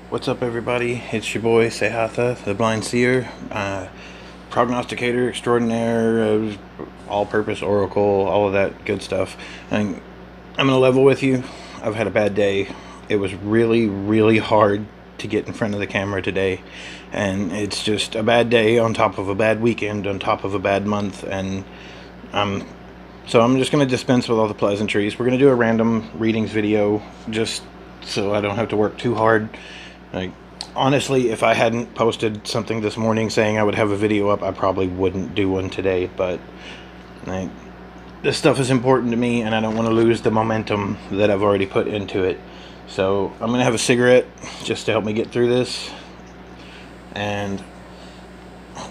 What's up, everybody? It's your boy Sehatha, the Blind Seer, prognosticator extraordinaire, all-purpose oracle, all of that good stuff. And I'm gonna level with you. I've had a bad day. It was really, really hard to get in front of the camera today, and it's just a bad day on top of a bad weekend, on top of a bad month, and so I'm just gonna dispense with all the pleasantries. We're gonna do a random readings video, just so I don't have to work too hard. Like, honestly, if I hadn't posted something this morning saying I would have a video up, I probably wouldn't do one today, but like, this stuff is important to me, and I don't want to lose the momentum that I've already put into it. So I'm going to have a cigarette just to help me get through this. And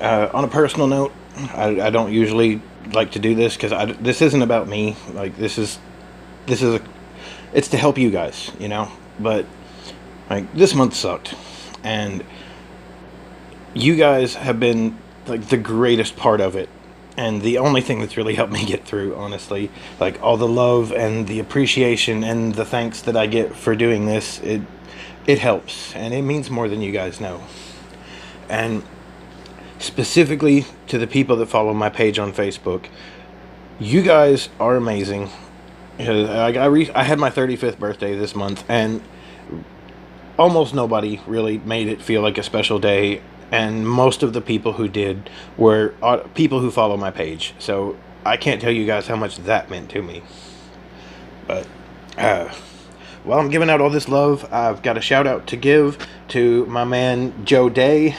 on a personal note, I don't usually like to do this because this isn't about me. Like, it's to help you guys, you know? But like, this month sucked, and you guys have been like the greatest part of it, and the only thing that's really helped me get through, honestly. Like, all the love and the appreciation and the thanks that I get for doing this, it helps, and it means more than you guys know. And specifically to the people that follow my page on Facebook, you guys are amazing. I had my 35th birthday this month, and almost nobody really made it feel like a special day, and most of the people who did were people who follow my page. So I can't tell you guys how much that meant to me. But while I'm giving out all this love, I've got a shout out to give to my man Joe Day.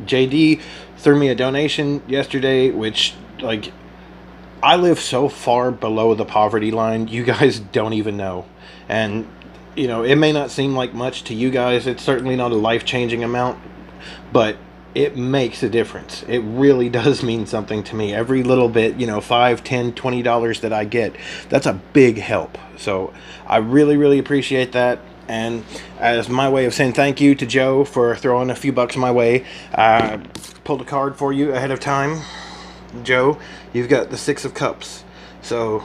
JD threw me a donation yesterday, which, like, I live so far below the poverty line, you guys don't even know. And you know, it may not seem like much to you guys. It's certainly not a life-changing amount, but it makes a difference. It really does mean something to me. Every little bit, you know, $5, $10, $20 that I get, that's a big help. So I really, really appreciate that. And as my way of saying thank you to Joe for throwing a few bucks my way, I pulled a card for you ahead of time. Joe, you've got the Six of Cups. So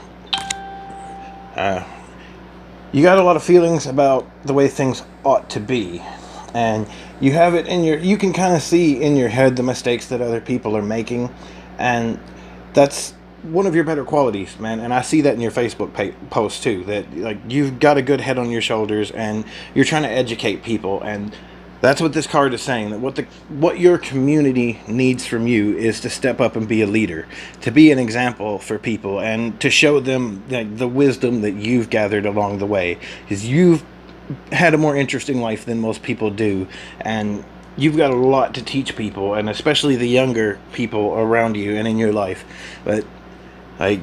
you got a lot of feelings about the way things ought to be, and you have it in you can kind of see in your head the mistakes that other people are making, and that's one of your better qualities, man. And I see that in your Facebook post too, that like you've got a good head on your shoulders and you're trying to educate people. And that's what this card is saying, that what your community needs from you is to step up and be a leader, to be an example for people, and to show them the wisdom that you've gathered along the way. Because you've had a more interesting life than most people do, and you've got a lot to teach people, and especially the younger people around you and in your life. But like,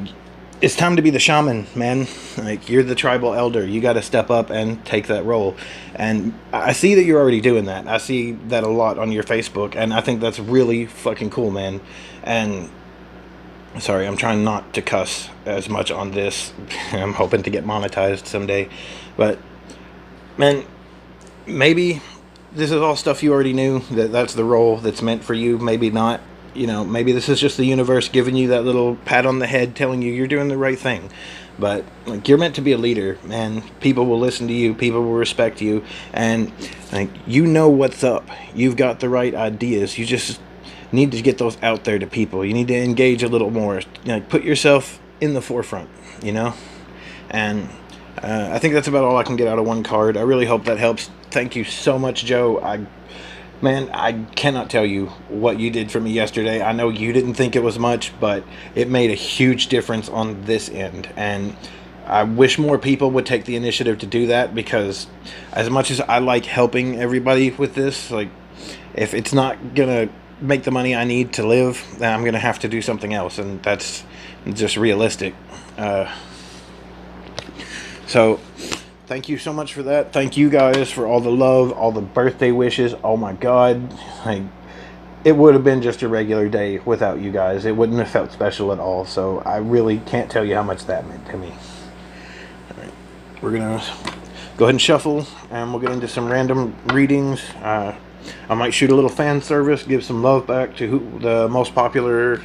it's time to be the shaman, man. Like, you're the tribal elder. You got to step up and take that role. And I see that you're already doing that. I see that a lot on your Facebook, and I think that's really fucking cool, man. And sorry, I'm trying not to cuss as much on this. I'm hoping to get monetized someday. But man, maybe this is all stuff you already knew, that's the role that's meant for you. Maybe not. You know, maybe this is just the universe giving you that little pat on the head, telling you you're doing the right thing. But like, you're meant to be a leader, man. People will listen to you. People will respect you, and like, you know what's up. You've got the right ideas. You just need to get those out there to people. You need to engage a little more. Like, put yourself in the forefront. You know, and I think that's about all I can get out of one card. I really hope that helps. Thank you so much, Joe. Man, I cannot tell you what you did for me yesterday. I know you didn't think it was much, but it made a huge difference on this end. And I wish more people would take the initiative to do that, because as much as I like helping everybody with this, like, if it's not going to make the money I need to live, then I'm going to have to do something else. And that's just realistic. So thank you so much for that. Thank you guys for all the love, all the birthday wishes. Oh my God. Like, it would have been just a regular day without you guys. It wouldn't have felt special at all. So I really can't tell you how much that meant to me. All right. We're going to go ahead and shuffle, and we'll get into some random readings. I might shoot a little fan service, give some love back to the most popular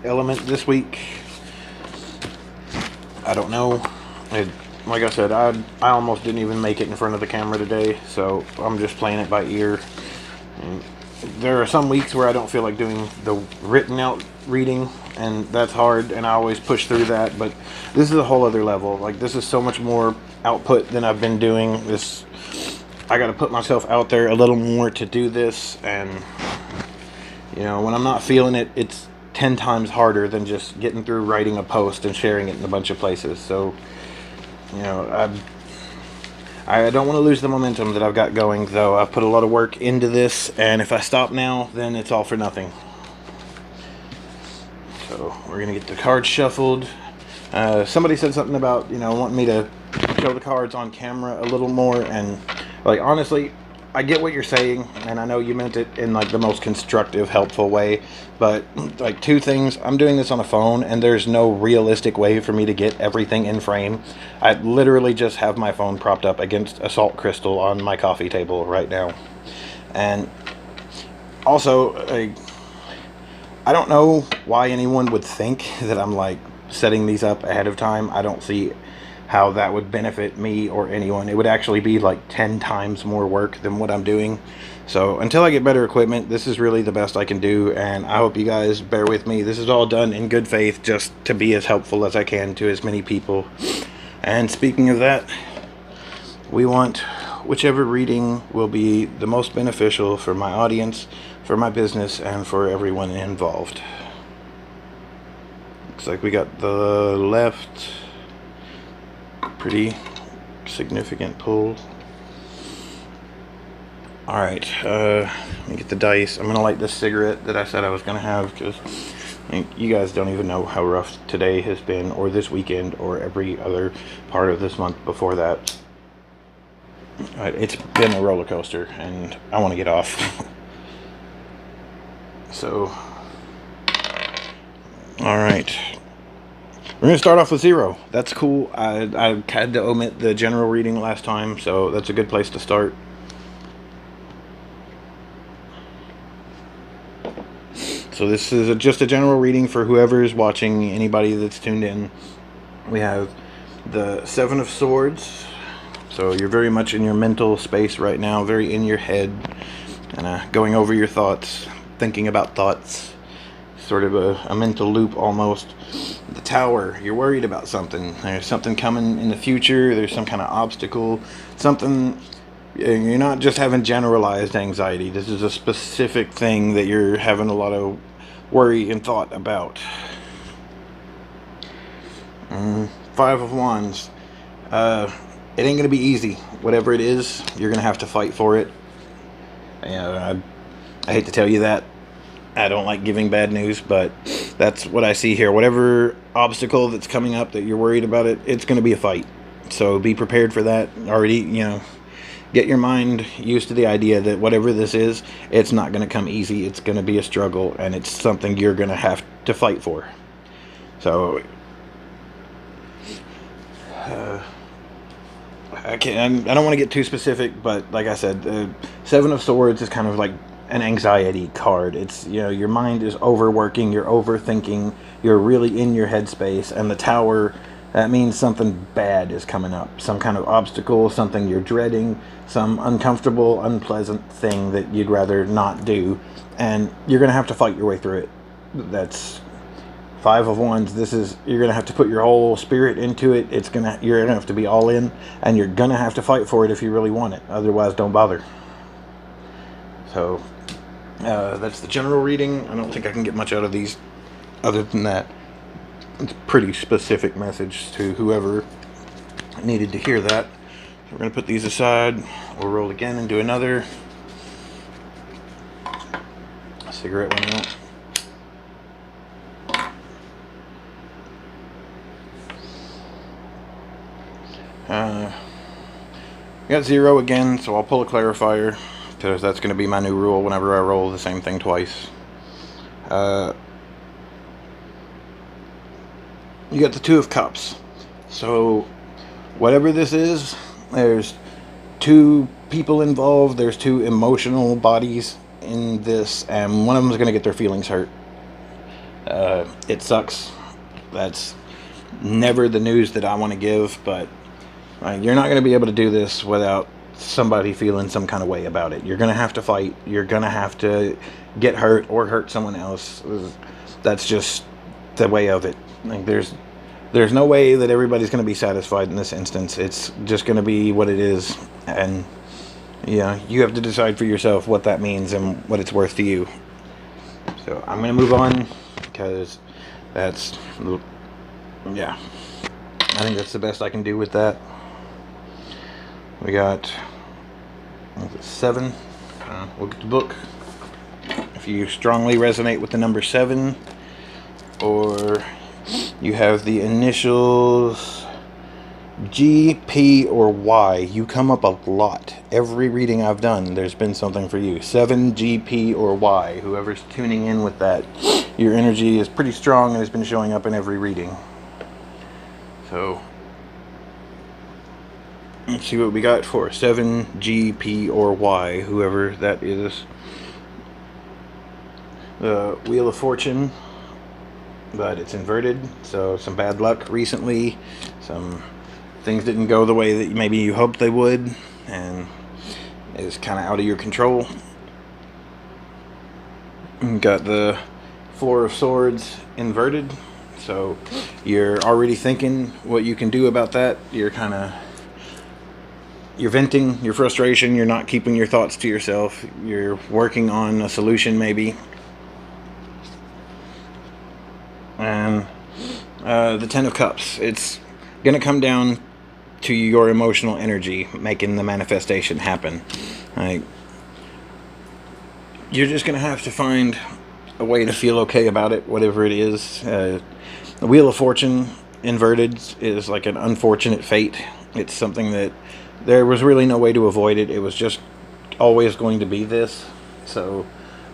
element this week. I don't know. like I said, I almost didn't even make it in front of the camera today, so I'm just playing it by ear. And there are some weeks where I don't feel like doing the written out reading, and that's hard, and I always push through that. But this is a whole other level. Like, this is so much more output than I've been doing. This, I got to put myself out there a little more to do this, and you know, when I'm not feeling it, it's 10 times harder than just getting through writing a post and sharing it in a bunch of places. So, you know, I don't want to lose the momentum that I've got going, though. I've put a lot of work into this, and if I stop now, then it's all for nothing. So we're going to get the cards shuffled. Somebody said something about, you know, wanting me to show the cards on camera a little more, and, like, honestly, I get what you're saying, and I know you meant it in, like, the most constructive, helpful way, but, like, two things. I'm doing this on a phone, and there's no realistic way for me to get everything in frame. I literally just have my phone propped up against a salt crystal on my coffee table right now. And also, I don't know why anyone would think that I'm, like, setting these up ahead of time. I don't see how that would benefit me or anyone. It would actually be like 10 times more work than what I'm doing. So until I get better equipment, this is really the best I can do, and I hope you guys bear with me. This is all done in good faith, just to be as helpful as I can to as many people. And speaking of that, we want whichever reading will be the most beneficial for my audience, for my business, and for everyone involved. Looks like we got the left. Pretty significant pull. Alright, let me get the dice. I'm going to light this cigarette that I said I was going to have, because you guys don't even know how rough today has been, or this weekend, or every other part of this month before that. It's been a roller coaster, and I want to get off. So, alright. We're going to start off with 0. That's cool. I had to omit the general reading last time, so that's a good place to start. So this is just a general reading for whoever is watching, anybody that's tuned in. We have the 7 of Swords. So you're very much in your mental space right now, very in your head, and going over your thoughts, thinking about thoughts. Sort of a mental loop almost. The Tower, you're worried about something. There's something coming in the future. There's some kind of obstacle. Something, you're not just having generalized anxiety. This is a specific thing that you're having a lot of worry and thought about. 5 of Wands. It ain't going to be easy. Whatever it is, you're going to have to fight for it. I hate to tell you that. I don't like giving bad news, but that's what I see here. Whatever obstacle that's coming up that you're worried about, it's going to be a fight. So be prepared for that. Already, you know, get your mind used to the idea that whatever this is, it's not going to come easy. It's going to be a struggle, and it's something you're going to have to fight for. So, I don't want to get too specific, but like I said, 7 of Swords is kind of like an anxiety card. It's, you know, your mind is overworking, you're overthinking, you're really in your headspace. And the Tower, that means something bad is coming up, some kind of obstacle, something you're dreading, some uncomfortable, unpleasant thing that you'd rather not do, and you're gonna have to fight your way through it. That's 5 of Wands. This is, you're gonna have to put your whole spirit into it. You're gonna have to be all in, and you're gonna have to fight for it if you really want it. Otherwise, don't bother. So that's the general reading. I don't think I can get much out of these other than that. It's a pretty specific message to whoever needed to hear that. So we're going to put these aside. We'll roll again and do another. A cigarette went out. We got 0 again, so I'll pull a clarifier, because that's going to be my new rule whenever I roll the same thing twice. You got the 2 of Cups. So, whatever this is, there's 2 people involved, there's 2 emotional bodies in this, and one of them is going to get their feelings hurt. It sucks. That's never the news that I want to give, but You're not going to be able to do this without somebody feeling some kind of way about it. You're going to have to fight. You're going to have to get hurt or hurt someone else. That's just the way of it. Like there's no way that everybody's going to be satisfied in this instance. It's just going to be what it is, and yeah, you have to decide for yourself what that means and what it's worth to you. So I'm going to move on because that's, yeah, I think that's the best I can do with that. We got 7. Look at the book. If you strongly resonate with the number 7, or you have the initials G, P, or Y, you come up a lot. Every reading I've done, there's been something for you. 7, G, P, or Y. Whoever's tuning in with that, your energy is pretty strong and has been showing up in every reading. So let's see what we got for 7, G, P, or Y, whoever that is. The Wheel of Fortune, but it's inverted, so some bad luck recently. Some things didn't go the way that maybe you hoped they would, and it's kind of out of your control. You got the Four of Swords inverted, so you're already thinking what you can do about that. You're venting your frustration. You're not keeping your thoughts to yourself. You're working on a solution maybe. And the Ten of Cups, it's gonna come down to your emotional energy making the manifestation happen. Like, you're just gonna have to find a way to feel okay about it, whatever it is. The Wheel of Fortune inverted is like an unfortunate fate. It's something that there was really no way to avoid it. It was just always going to be this. So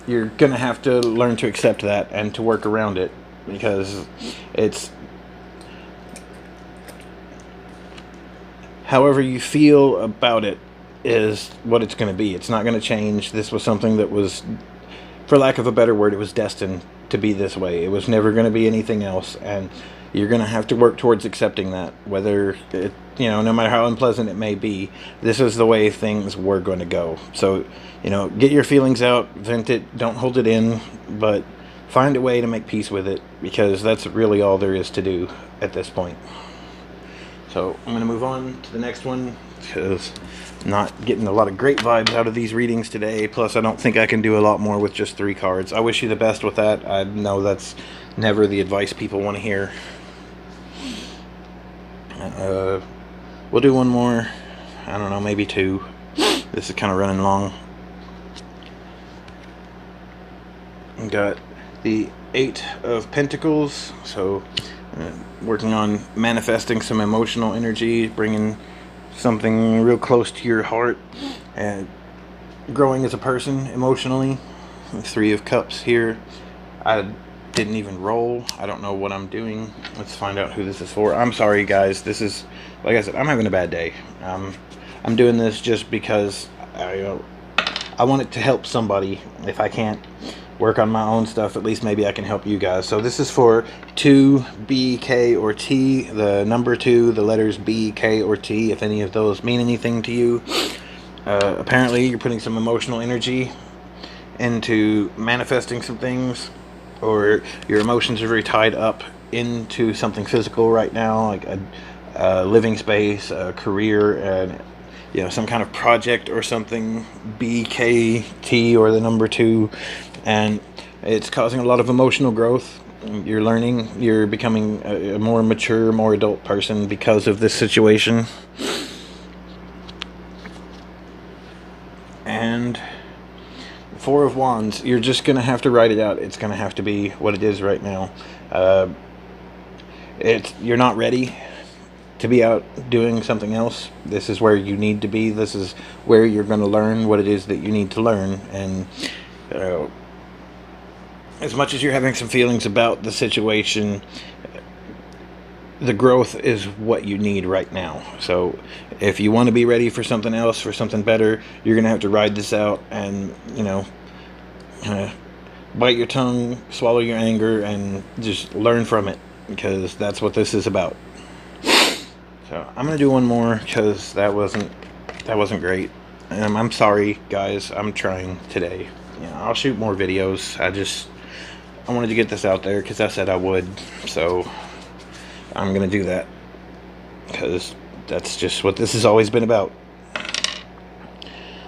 you're gonna have to learn to accept that and to work around it, because it's however you feel about it is what it's going to be. It's not going to change. This was something that was, for lack of a better word, it was destined to be this way. It was never going to be anything else, and you're going to have to work towards accepting that, whether it, no matter how unpleasant it may be. This is the way things were going to go. So, get your feelings out, vent it, don't hold it in, but find a way to make peace with it, because that's really all there is to do at this point. So I'm going to move on to the next one, because I'm not getting a lot of great vibes out of these readings today. Plus, I don't think I can do a lot more with just 3 cards. I wish you the best with that. I know that's never the advice people want to hear. We'll do one more. I don't know, maybe 2. This is kind of running long. Got the 8 of Pentacles, so working on manifesting some emotional energy, bringing something real close to your heart, and growing as a person emotionally. 3 of Cups here. I didn't even roll. I don't know what I'm doing. Let's find out who this is for. I'm sorry, guys. This is, like I said, I'm having a bad day. I'm doing this just because I want it to help somebody. If I can't work on my own stuff, at least maybe I can help you guys. So this is for 2, B, K, or T. The number 2, the letters B, K, or T, if any of those mean anything to you. Apparently you're putting some emotional energy into manifesting some things, or your emotions are very tied up into something physical right now, like a living space, a career, and some kind of project or something. B, K, T, or the number 2. And it's causing a lot of emotional growth. You're learning, you're becoming a more mature, more adult person because of this situation. And 4 of Wands, you're just going to have to write it out. It's going to have to be what it is right now. You're not ready to be out doing something else. This is where you need to be. This is where you're going to learn what it is that you need to learn. And as much as you're having some feelings about the situation, the growth is what you need right now. So if you want to be ready for something else, for something better, you're going to have to ride this out and, bite your tongue, swallow your anger, and just learn from it, because that's what this is about. So I'm gonna do one more because that wasn't great. I'm sorry, guys. I'm trying today. I'll shoot more videos. I wanted to get this out there because I said I would. So I'm gonna do that because that's just what this has always been about.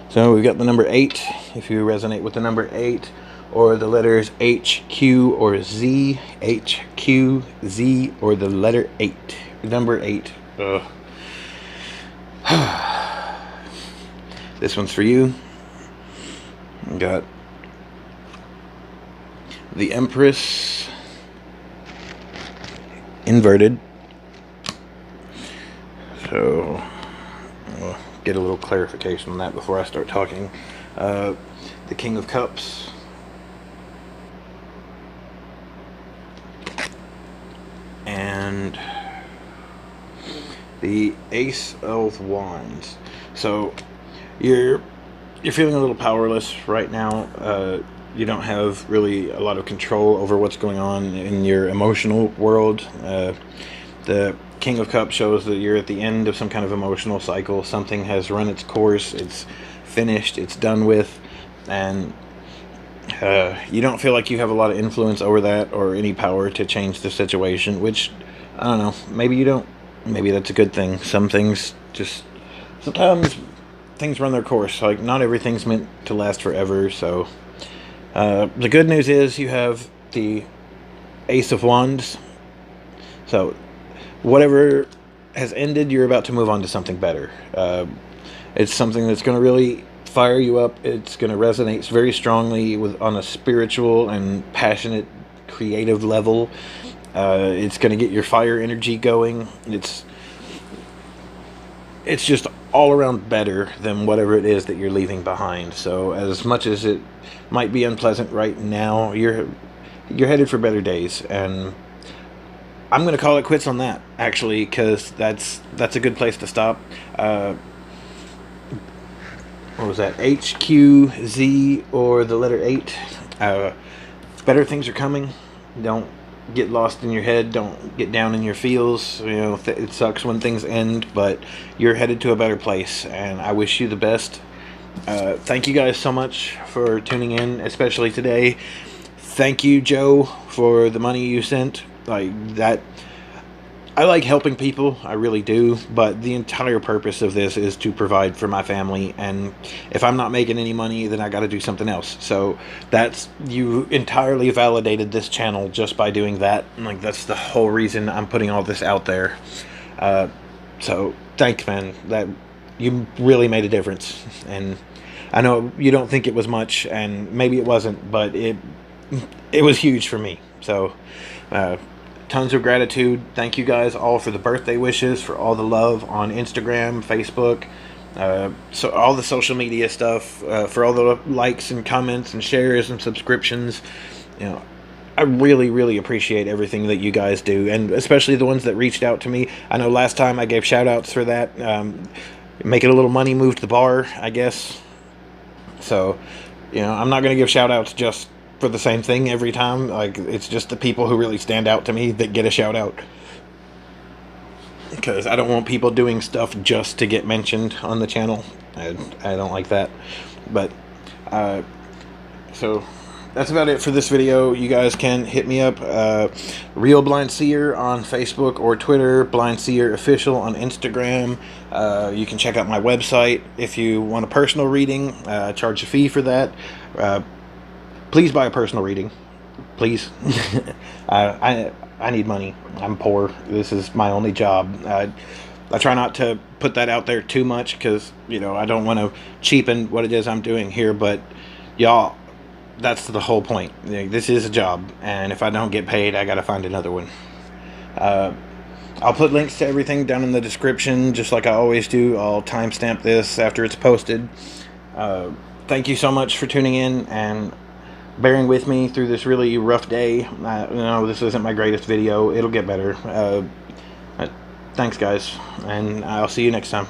So we've got the number 8. If you resonate with the number 8 or the letters H, Q, or Z, H, Q, Z, or the letter 8. Number 8. This one's for you. We got the Empress inverted. So I'll get a little clarification on that before I start talking. The King of Cups. And the Ace of Wands. So you're feeling a little powerless right now. You don't have really a lot of control over what's going on in your emotional world. The King of Cups shows that you're at the end of some kind of emotional cycle. Something has run its course. It's finished. It's done with. And you don't feel like you have a lot of influence over that or any power to change the situation, which, I don't know, maybe you don't. Maybe that's a good thing. Sometimes things run their course. Like, not everything's meant to last forever. So the good news is you have the Ace of Wands. So whatever has ended, you're about to move on to something better. It's something that's going to really fire you up. It's going to resonate very strongly on a spiritual and passionate, creative level. It's going to get your fire energy going. It's just all around better than whatever it is that you're leaving behind. So as much as it might be unpleasant right now, you're headed for better days, and I'm going to call it quits on that, actually, because that's a good place to stop. What was that? H, Q, Z, or the letter 8. Better things are coming. Don't get lost in your head. Don't get down in your feels. It sucks when things end, but you're headed to a better place, and I wish you the best. Thank you guys so much for tuning in, especially today. Thank you, Joe, for the money you sent. Like that. I like helping people, I really do, but the entire purpose of this is to provide for my family, and if I'm not making any money, then I got to do something else. So you entirely validated this channel just by doing that. Like, that's the whole reason I'm putting all this out there. So thanks, man. That you really made a difference, and I know you don't think it was much, and maybe it wasn't, but it was huge for me. So tons of gratitude. Thank you guys all for the birthday wishes, for all the love on Instagram, Facebook, so all the social media stuff, for all the likes and comments and shares and subscriptions. I really, really appreciate everything that you guys do, and especially the ones that reached out to me. I know last time I gave shout outs for that. Making a little money moved the bar, I guess. So, I'm not going to give shout outs just for the same thing every time. Like, it's just the people who really stand out to me that get a shout out, because I don't want people doing stuff just to get mentioned on the channel. I don't like that. But so that's about it for this video. You guys can hit me up, Real Blind Seer on Facebook or Twitter, Blind Seer Official on Instagram. You can check out my website if you want a personal reading. I charge a fee for that. Please buy a personal reading, please. I need money. I'm poor. This is my only job. I try not to put that out there too much because, I don't want to cheapen what it is I'm doing here. But, y'all, that's the whole point. This is a job, and if I don't get paid, I got to find another one. I'll put links to everything down in the description, just like I always do. I'll timestamp this after it's posted. Thank you so much for tuning in and bearing with me through this really rough day. This isn't my greatest video. It'll get better. Thanks, guys, and I'll see you next time.